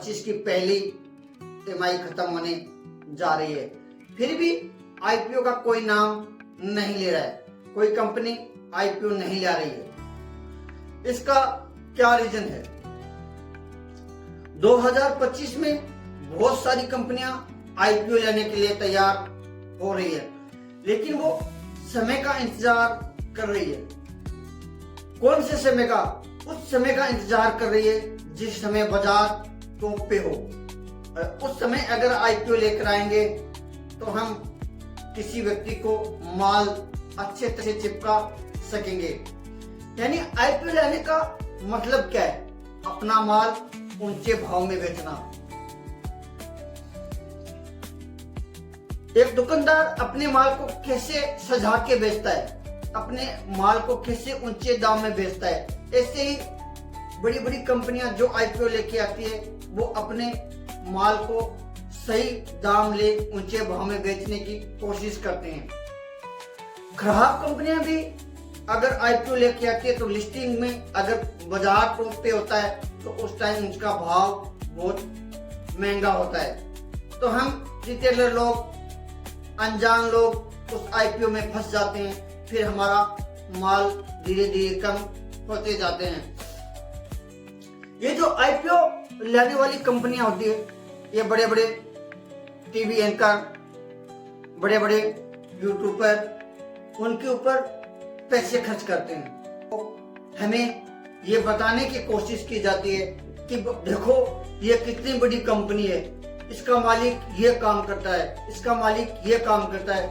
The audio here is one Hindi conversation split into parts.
2025 की पहली तिमाही खत्म होने जा रही है, फिर भी आईपीओ का कोई नाम नहीं ले रहा है, कोई कंपनी आईपीओ नहीं ला रही है। इसका क्या रीजन है? 2025 में बहुत सारी कंपनियां आईपीओ लेने के लिए तैयार हो रही है, लेकिन वो समय का इंतजार कर रही है। कौन से समय का? उस समय का इंतजार कर रही है जिस समय बाजार टॉप पे हो। उस समय अगर आईपीओ लेकर आएंगे तो हम किसी व्यक्ति को माल अच्छे तरह से चिपका सकेंगे। यानी आईपीओ लेने का मतलब क्या है? अपना माल ऊंचे भाव में बेचना। एक दुकानदार अपने माल को कैसे सजा के बेचता है, अपने माल को कैसे ऊंचे दाम में बेचता है, ऐसे ही बड़ी बड़ी कंपनियां जो आईपीओ लेके आती है वो अपने माल को सही दाम ले ऊंचे भाव में बेचने की कोशिश करते हैं। खराब कंपनियां भी अगर आईपीओ लेके आती है तो लिस्टिंग में अगर बाजार टॉप पे होता है तो उस टाइम उसका भाव बहुत महंगा होता है। तो हम रिटेलर लोग, अनजान लोग उस आईपीओ में फंस जाते हैं, फिर हमारा माल धीरे धीरे कम होते जाते हैं। ये जो आईपीओ लेने वाली कंपनियां होती है, ये बड़े बड़े टीवी एंकर, बड़े बड़े यूट्यूबर, उनके ऊपर पैसे खर्च करते हैं। तो हमें ये बताने की कोशिश की जाती है कि देखो ये कितनी बड़ी कंपनी है, इसका मालिक ये काम करता है, इसका मालिक ये काम करता है।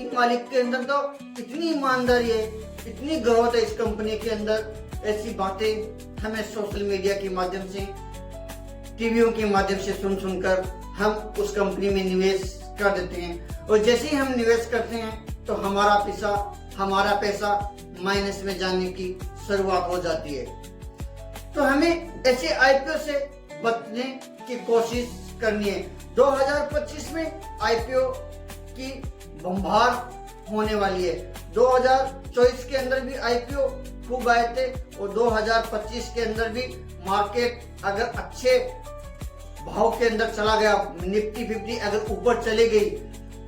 इन मालिक के अंदर तो इतनी ईमानदारी है, इतनी ग्रोथ है इस कंपनी के अंदर। ऐसी बातें हमें सोशल मीडिया के माध्यम से, टीवियों के माध्यम से सुन सुनकर हम उस कंपनी में निवेश कर देते हैं, और जैसे ही हम निवेश करते हैं तो हमारा पैसा माइनस में जाने की शुरुआत हो जाती है। तो हमें ऐसे आईपीओ से बचने की कोशिश करनी है। 2025 में आईपीओ की बम्बार होने वाली है। 2024 के अंदर भी आईपीओ खूब आए थे, और 2025 के अंदर भी मार्केट अगर अच्छे भाव के अंदर चला गया, निफ्टी 50 अगर ऊपर चली गई,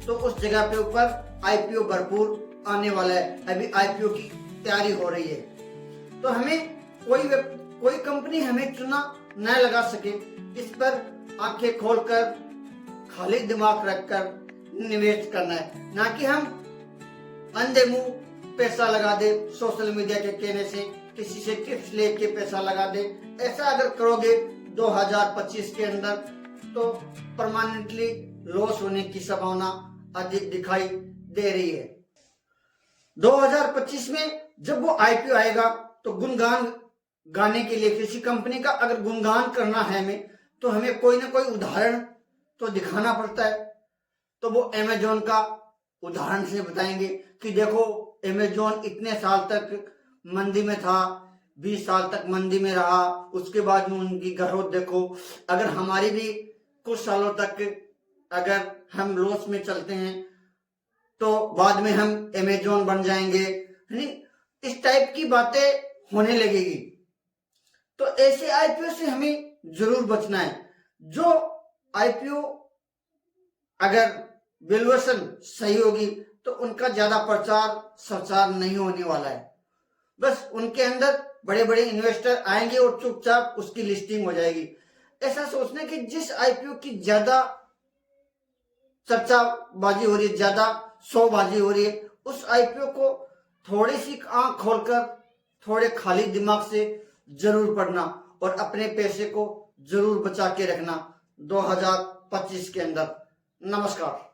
तो उस जगह पे ऊपर आईपीओ भरपूर आने वाला है। अभी आईपीओ की तैयारी हो रही है। तो हमें कोई कंपनी हमें चुना न लगा सके, इस पर आंखें खोलकर खाली दिमाग रखकर निवेश करना है, ना कि हम अंधे मुंह पैसा लगा दे, सोशल मीडिया के कहने से किसी से टिप्स लेके पैसा लगा दे। ऐसा अगर करोगे 2025 के अंदर तो परमानेंटली लॉस होने की संभावना अधिक दिखाई दे रही है। 2025 में जब वो आईपीओ आएगा तो गुणगान गाने के लिए, किसी कंपनी का अगर गुणगान करना है हमें, तो हमें कोई ना कोई उदाहरण तो दिखाना पड़ता है। तो वो अमेजोन का उदाहरण से बताएंगे कि देखो अमेजोन इतने साल तक मंदी में था, 20 साल तक मंदी में रहा, उसके बाद में उनकी ग्रोथ देखो। अगर हमारी भी कुछ सालों तक अगर हम लॉस में चलते हैं तो बाद में हम अमेजोन बन जाएंगे, इस टाइप की बातें होने लगेगी। तो ऐसे आईपीओ से हमें जरूर बचना है। जो आईपीओ अगर वैल्यूएशन सही होगी तो उनका ज्यादा प्रचार प्रसार नहीं होने वाला है। बस उनके अंदर बड़े बड़े इन्वेस्टर आएंगे और चुपचाप उसकी लिस्टिंग हो जाएगी। ऐसा सोचना कि जिस आईपीओ की ज्यादा चर्चाबाजी हो रही है, ज्यादा शोबाजी हो रही है, उस आईपीओ को थोड़ी सी आंख खोलकर थोड़े खाली दिमाग से जरूर पढ़ना और अपने पैसे को जरूर बचा के रखना 2025 के अंदर। नमस्कार।